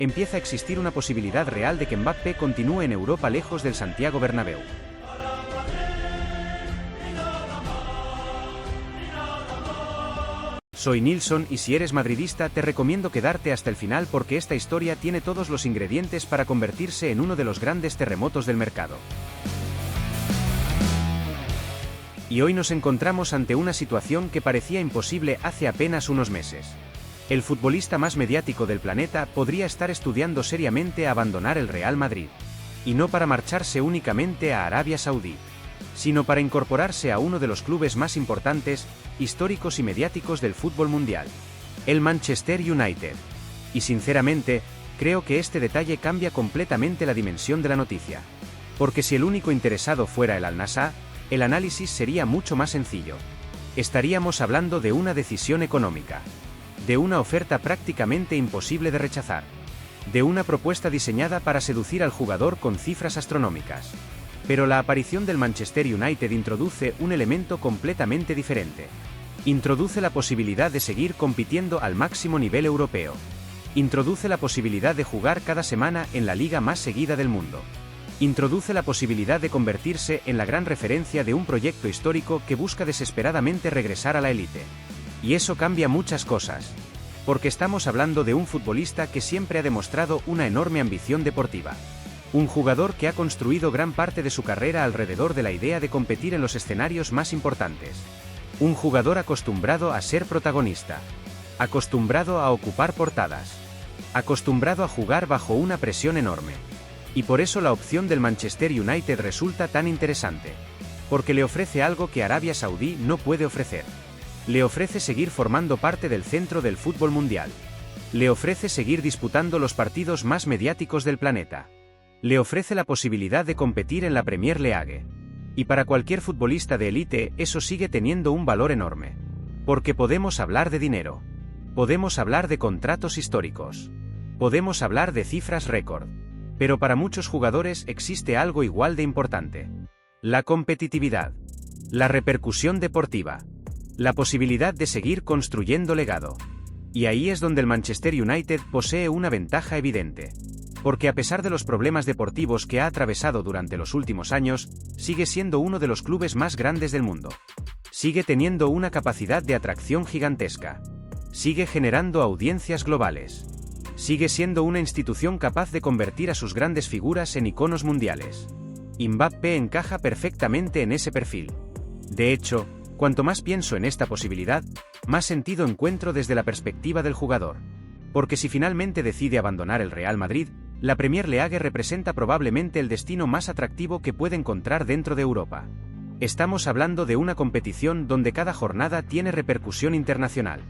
empieza a existir una posibilidad real de que Mbappé continúe en Europa lejos del Santiago Bernabéu. Soy Nilsson y si eres madridista te recomiendo quedarte hasta el final porque esta historia tiene todos los ingredientes para convertirse en uno de los grandes terremotos del mercado. Y hoy nos encontramos ante una situación que parecía imposible hace apenas unos meses. El futbolista más mediático del planeta podría estar estudiando seriamente abandonar el Real Madrid. Y no para marcharse únicamente a Arabia Saudí, sino para incorporarse a uno de los clubes más importantes, históricos y mediáticos del fútbol mundial, el Manchester United. Y sinceramente, creo que este detalle cambia completamente la dimensión de la noticia. Porque si el único interesado fuera el Al-Nassr, el análisis sería mucho más sencillo. Estaríamos hablando de una decisión económica, de una oferta prácticamente imposible de rechazar, de una propuesta diseñada para seducir al jugador con cifras astronómicas. Pero la aparición del Manchester United introduce un elemento completamente diferente. Introduce la posibilidad de seguir compitiendo al máximo nivel europeo. Introduce la posibilidad de jugar cada semana en la liga más seguida del mundo. Introduce la posibilidad de convertirse en la gran referencia de un proyecto histórico que busca desesperadamente regresar a la élite. Y eso cambia muchas cosas. Porque estamos hablando de un futbolista que siempre ha demostrado una enorme ambición deportiva. Un jugador que ha construido gran parte de su carrera alrededor de la idea de competir en los escenarios más importantes. Un jugador acostumbrado a ser protagonista. Acostumbrado a ocupar portadas. Acostumbrado a jugar bajo una presión enorme. Y por eso la opción del Manchester United resulta tan interesante. Porque le ofrece algo que Arabia Saudí no puede ofrecer. Le ofrece seguir formando parte del centro del fútbol mundial. Le ofrece seguir disputando los partidos más mediáticos del planeta. Le ofrece la posibilidad de competir en la Premier League. Y para cualquier futbolista de élite eso sigue teniendo un valor enorme. Porque podemos hablar de dinero. Podemos hablar de contratos históricos. Podemos hablar de cifras récord. Pero para muchos jugadores existe algo igual de importante. La competitividad. La repercusión deportiva. La posibilidad de seguir construyendo legado. Y ahí es donde el Manchester United posee una ventaja evidente. Porque a pesar de los problemas deportivos que ha atravesado durante los últimos años, sigue siendo uno de los clubes más grandes del mundo. Sigue teniendo una capacidad de atracción gigantesca. Sigue generando audiencias globales. Sigue siendo una institución capaz de convertir a sus grandes figuras en iconos mundiales. Mbappé encaja perfectamente en ese perfil. De hecho, cuanto más pienso en esta posibilidad, más sentido encuentro desde la perspectiva del jugador. Porque si finalmente decide abandonar el Real Madrid, la Premier League representa probablemente el destino más atractivo que puede encontrar dentro de Europa. Estamos hablando de una competición donde cada jornada tiene repercusión internacional.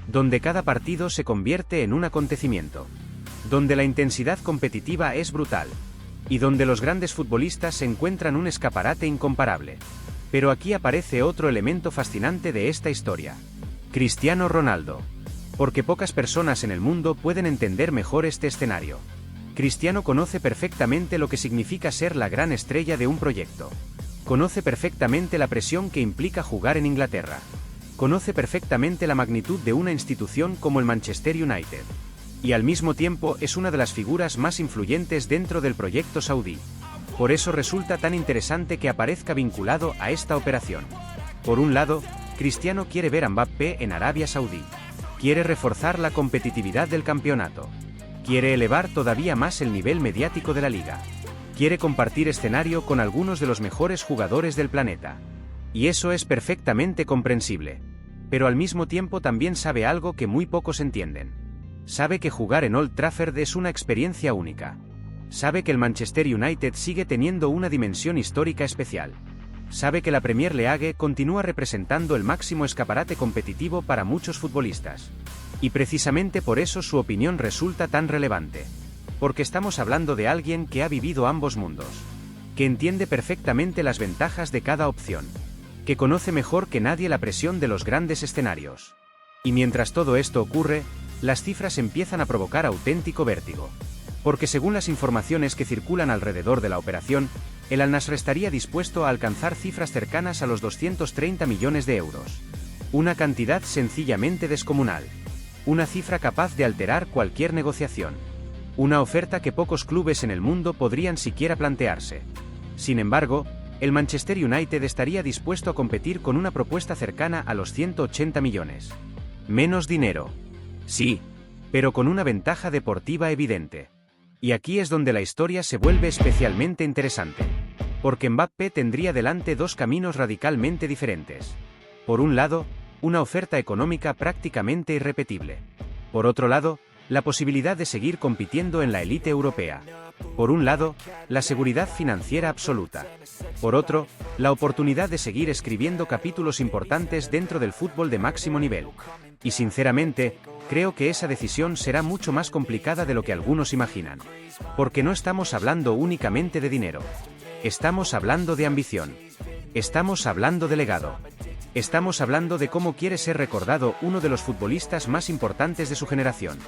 Donde cada partido se convierte en un acontecimiento. Donde la intensidad competitiva es brutal. Y donde los grandes futbolistas encuentran un escaparate incomparable. Pero aquí aparece otro elemento fascinante de esta historia. Cristiano Ronaldo. Porque pocas personas en el mundo pueden entender mejor este escenario. Cristiano conoce perfectamente lo que significa ser la gran estrella de un proyecto. Conoce perfectamente la presión que implica jugar en Inglaterra. Conoce perfectamente la magnitud de una institución como el Manchester United. Y al mismo tiempo es una de las figuras más influyentes dentro del proyecto saudí. Por eso resulta tan interesante que aparezca vinculado a esta operación. Por un lado, Cristiano quiere ver a Mbappé en Arabia Saudí. Quiere reforzar la competitividad del campeonato. Quiere elevar todavía más el nivel mediático de la liga. Quiere compartir escenario con algunos de los mejores jugadores del planeta. Y eso es perfectamente comprensible. Pero al mismo tiempo también sabe algo que muy pocos entienden. Sabe que jugar en Old Trafford es una experiencia única. Sabe que el Manchester United sigue teniendo una dimensión histórica especial. Sabe que la Premier League continúa representando el máximo escaparate competitivo para muchos futbolistas. Y precisamente por eso su opinión resulta tan relevante. Porque estamos hablando de alguien que ha vivido ambos mundos. Que entiende perfectamente las ventajas de cada opción. Que conoce mejor que nadie la presión de los grandes escenarios. Y mientras todo esto ocurre, las cifras empiezan a provocar auténtico vértigo. Porque según las informaciones que circulan alrededor de la operación, el Al-Nassr estaría dispuesto a alcanzar cifras cercanas a los 230 millones de euros. Una cantidad sencillamente descomunal. Una cifra capaz de alterar cualquier negociación. Una oferta que pocos clubes en el mundo podrían siquiera plantearse. Sin embargo, el Manchester United estaría dispuesto a competir con una propuesta cercana a los 180 millones. Menos dinero. Sí, pero con una ventaja deportiva evidente. Y aquí es donde la historia se vuelve especialmente interesante. Porque Mbappé tendría delante dos caminos radicalmente diferentes. Por un lado, una oferta económica prácticamente irrepetible. Por otro lado, la posibilidad de seguir compitiendo en la élite europea. Por un lado, la seguridad financiera absoluta. Por otro, la oportunidad de seguir escribiendo capítulos importantes dentro del fútbol de máximo nivel. Y sinceramente, creo que esa decisión será mucho más complicada de lo que algunos imaginan. Porque no estamos hablando únicamente de dinero. Estamos hablando de ambición. Estamos hablando de legado. Estamos hablando de cómo quiere ser recordado uno de los futbolistas más importantes de su generación.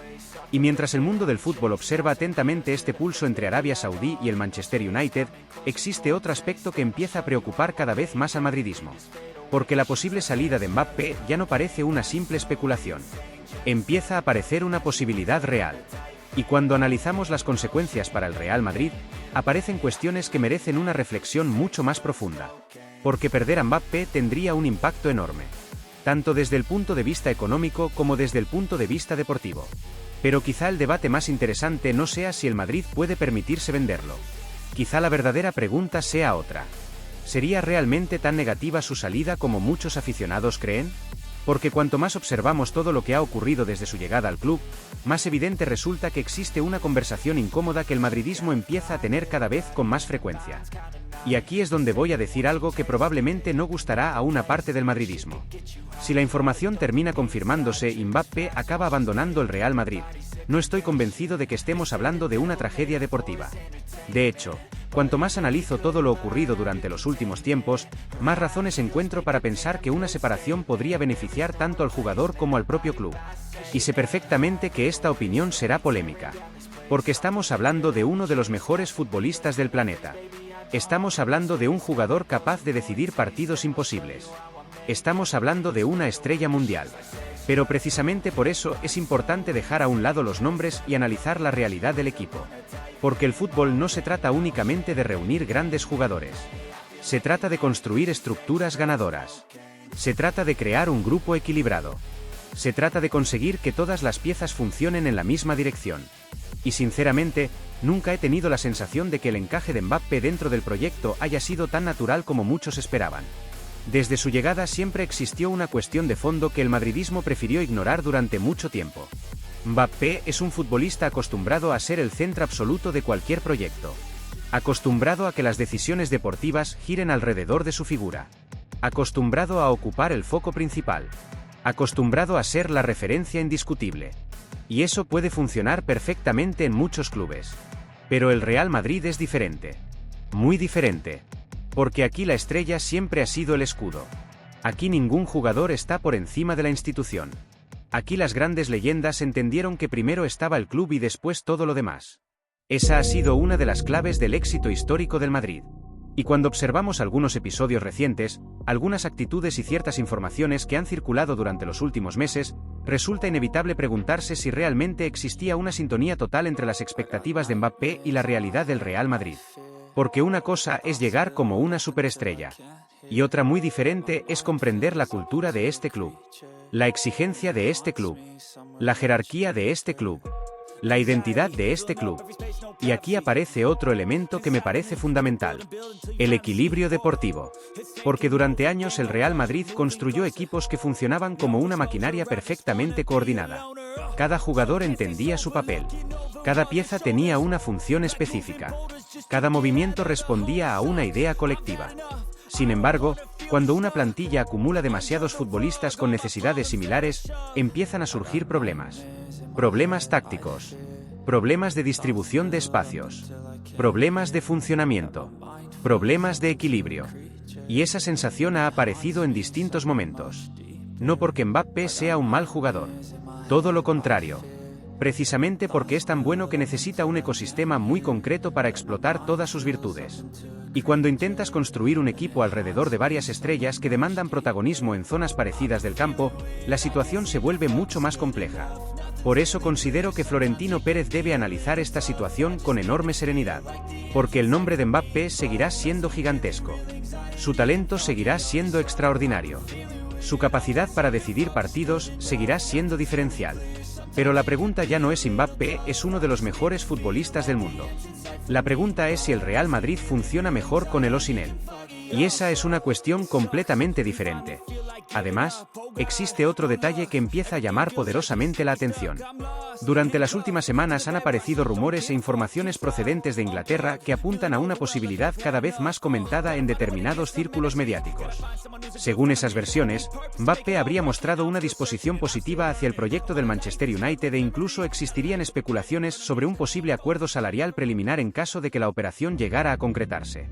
Y mientras el mundo del fútbol observa atentamente este pulso entre Arabia Saudí y el Manchester United, existe otro aspecto que empieza a preocupar cada vez más al madridismo. Porque la posible salida de Mbappé ya no parece una simple especulación. Empieza a parecer una posibilidad real. Y cuando analizamos las consecuencias para el Real Madrid, aparecen cuestiones que merecen una reflexión mucho más profunda. Porque perder a Mbappé tendría un impacto enorme. Tanto desde el punto de vista económico como desde el punto de vista deportivo. Pero quizá el debate más interesante no sea si el Madrid puede permitirse venderlo. Quizá la verdadera pregunta sea otra. ¿Sería realmente tan negativa su salida como muchos aficionados creen? Porque cuanto más observamos todo lo que ha ocurrido desde su llegada al club, más evidente resulta que existe una conversación incómoda que el madridismo empieza a tener cada vez con más frecuencia. Y aquí es donde voy a decir algo que probablemente no gustará a una parte del madridismo. Si la información termina confirmándose y Mbappé acaba abandonando el Real Madrid, no estoy convencido de que estemos hablando de una tragedia deportiva. De hecho, cuanto más analizo todo lo ocurrido durante los últimos tiempos, más razones encuentro para pensar que una separación podría beneficiar tanto al jugador como al propio club. Y sé perfectamente que esta opinión será polémica. Porque estamos hablando de uno de los mejores futbolistas del planeta. Estamos hablando de un jugador capaz de decidir partidos imposibles. Estamos hablando de una estrella mundial. Pero precisamente por eso es importante dejar a un lado los nombres y analizar la realidad del equipo. Porque el fútbol no se trata únicamente de reunir grandes jugadores. Se trata de construir estructuras ganadoras. Se trata de crear un grupo equilibrado. Se trata de conseguir que todas las piezas funcionen en la misma dirección. Y sinceramente, nunca he tenido la sensación de que el encaje de Mbappé dentro del proyecto haya sido tan natural como muchos esperaban. Desde su llegada siempre existió una cuestión de fondo que el madridismo prefirió ignorar durante mucho tiempo. Mbappé es un futbolista acostumbrado a ser el centro absoluto de cualquier proyecto. Acostumbrado a que las decisiones deportivas giren alrededor de su figura. Acostumbrado a ocupar el foco principal. Acostumbrado a ser la referencia indiscutible. Y eso puede funcionar perfectamente en muchos clubes. Pero el Real Madrid es diferente. Muy diferente. Porque aquí la estrella siempre ha sido el escudo. Aquí ningún jugador está por encima de la institución. Aquí las grandes leyendas entendieron que primero estaba el club y después todo lo demás. Esa ha sido una de las claves del éxito histórico del Madrid. Y cuando observamos algunos episodios recientes, algunas actitudes y ciertas informaciones que han circulado durante los últimos meses, resulta inevitable preguntarse si realmente existía una sintonía total entre las expectativas de Mbappé y la realidad del Real Madrid. Porque una cosa es llegar como una superestrella. Y otra muy diferente es comprender la cultura de este club. La exigencia de este club. La jerarquía de este club. La identidad de este club. Y aquí aparece otro elemento que me parece fundamental. El equilibrio deportivo. Porque durante años el Real Madrid construyó equipos que funcionaban como una maquinaria perfectamente coordinada. Cada jugador entendía su papel. Cada pieza tenía una función específica. Cada movimiento respondía a una idea colectiva. Sin embargo, cuando una plantilla acumula demasiados futbolistas con necesidades similares, empiezan a surgir problemas. Problemas tácticos. Problemas de distribución de espacios. Problemas de funcionamiento. Problemas de equilibrio. Y esa sensación ha aparecido en distintos momentos. No porque Mbappé sea un mal jugador. Todo lo contrario. Precisamente porque es tan bueno que necesita un ecosistema muy concreto para explotar todas sus virtudes. Y cuando intentas construir un equipo alrededor de varias estrellas que demandan protagonismo en zonas parecidas del campo, la situación se vuelve mucho más compleja. Por eso considero que Florentino Pérez debe analizar esta situación con enorme serenidad. Porque el nombre de Mbappé seguirá siendo gigantesco. Su talento seguirá siendo extraordinario. Su capacidad para decidir partidos seguirá siendo diferencial. Pero la pregunta ya no es si Mbappé es uno de los mejores futbolistas del mundo. La pregunta es si el Real Madrid funciona mejor con él o sin él. Y esa es una cuestión completamente diferente. Además, existe otro detalle que empieza a llamar poderosamente la atención. Durante las últimas semanas han aparecido rumores e informaciones procedentes de Inglaterra que apuntan a una posibilidad cada vez más comentada en determinados círculos mediáticos. Según esas versiones, Mbappé habría mostrado una disposición positiva hacia el proyecto del Manchester United e incluso existirían especulaciones sobre un posible acuerdo salarial preliminar en caso de que la operación llegara a concretarse.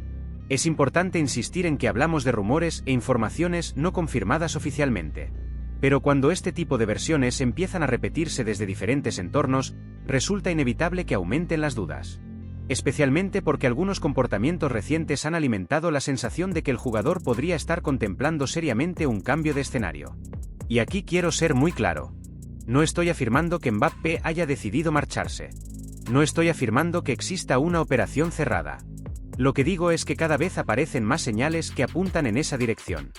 Es importante insistir en que hablamos de rumores e informaciones no confirmadas oficialmente. Pero cuando este tipo de versiones empiezan a repetirse desde diferentes entornos, resulta inevitable que aumenten las dudas. Especialmente porque algunos comportamientos recientes han alimentado la sensación de que el jugador podría estar contemplando seriamente un cambio de escenario. Y aquí quiero ser muy claro. No estoy afirmando que Mbappé haya decidido marcharse. No estoy afirmando que exista una operación cerrada. Lo que digo es que cada vez aparecen más señales que apuntan en esa dirección.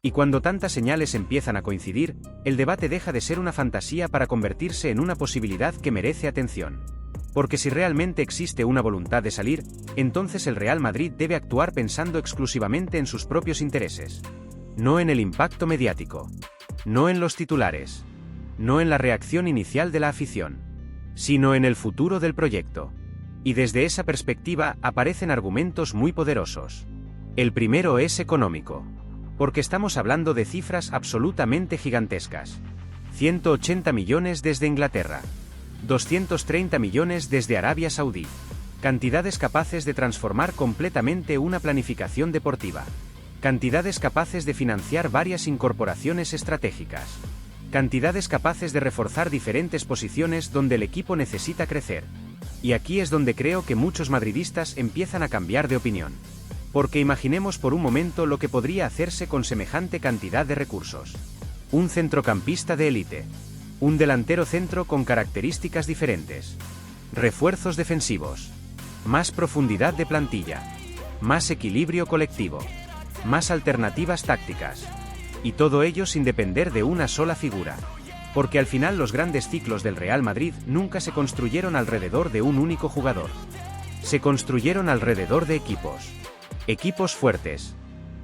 Y cuando tantas señales empiezan a coincidir, el debate deja de ser una fantasía para convertirse en una posibilidad que merece atención. Porque si realmente existe una voluntad de salir, entonces el Real Madrid debe actuar pensando exclusivamente en sus propios intereses. No en el impacto mediático. No en los titulares. No en la reacción inicial de la afición. Sino en el futuro del proyecto. Y desde esa perspectiva aparecen argumentos muy poderosos. El primero es económico. Porque estamos hablando de cifras absolutamente gigantescas. 180 millones desde Inglaterra. 230 millones desde Arabia Saudí. Cantidades capaces de transformar completamente una planificación deportiva. Cantidades capaces de financiar varias incorporaciones estratégicas. Cantidades capaces de reforzar diferentes posiciones donde el equipo necesita crecer. Y aquí es donde creo que muchos madridistas empiezan a cambiar de opinión. Porque imaginemos por un momento lo que podría hacerse con semejante cantidad de recursos. Un centrocampista de élite. Un delantero centro con características diferentes. Refuerzos defensivos. Más profundidad de plantilla. Más equilibrio colectivo. Más alternativas tácticas. Y todo ello sin depender de una sola figura. Porque al final los grandes ciclos del Real Madrid nunca se construyeron alrededor de un único jugador. Se construyeron alrededor de equipos. Equipos fuertes.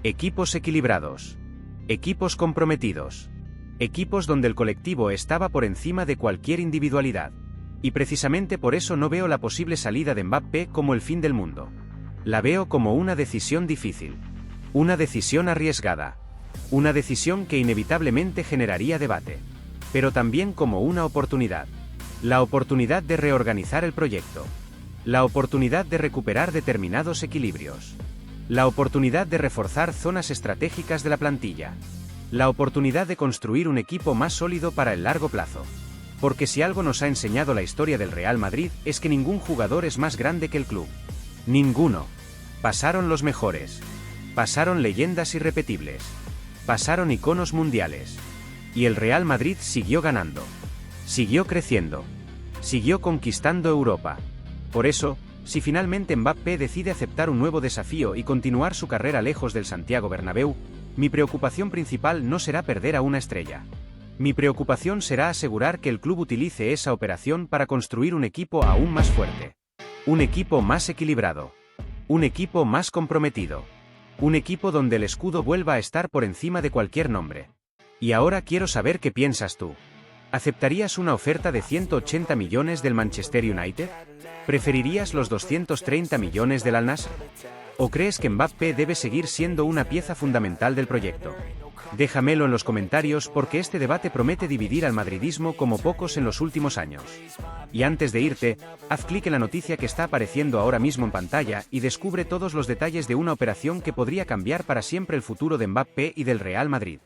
Equipos equilibrados. Equipos comprometidos. Equipos donde el colectivo estaba por encima de cualquier individualidad. Y precisamente por eso no veo la posible salida de Mbappé como el fin del mundo. La veo como una decisión difícil. Una decisión arriesgada. Una decisión que inevitablemente generaría debate. Pero también como una oportunidad. La oportunidad de reorganizar el proyecto. La oportunidad de recuperar determinados equilibrios. La oportunidad de reforzar zonas estratégicas de la plantilla. La oportunidad de construir un equipo más sólido para el largo plazo. Porque si algo nos ha enseñado la historia del Real Madrid es que ningún jugador es más grande que el club. Ninguno. Pasaron los mejores. Pasaron leyendas irrepetibles. Pasaron iconos mundiales. Y el Real Madrid siguió ganando. Siguió creciendo. Siguió conquistando Europa. Por eso, si finalmente Mbappé decide aceptar un nuevo desafío y continuar su carrera lejos del Santiago Bernabéu, mi preocupación principal no será perder a una estrella. Mi preocupación será asegurar que el club utilice esa operación para construir un equipo aún más fuerte. Un equipo más equilibrado. Un equipo más comprometido. Un equipo donde el escudo vuelva a estar por encima de cualquier nombre. Y ahora quiero saber qué piensas tú. ¿Aceptarías una oferta de 180 millones del Manchester United? ¿Preferirías los 230 millones del Al-Nassr? ¿O crees que Mbappé debe seguir siendo una pieza fundamental del proyecto? Déjamelo en los comentarios porque este debate promete dividir al madridismo como pocos en los últimos años. Y antes de irte, haz clic en la noticia que está apareciendo ahora mismo en pantalla y descubre todos los detalles de una operación que podría cambiar para siempre el futuro de Mbappé y del Real Madrid.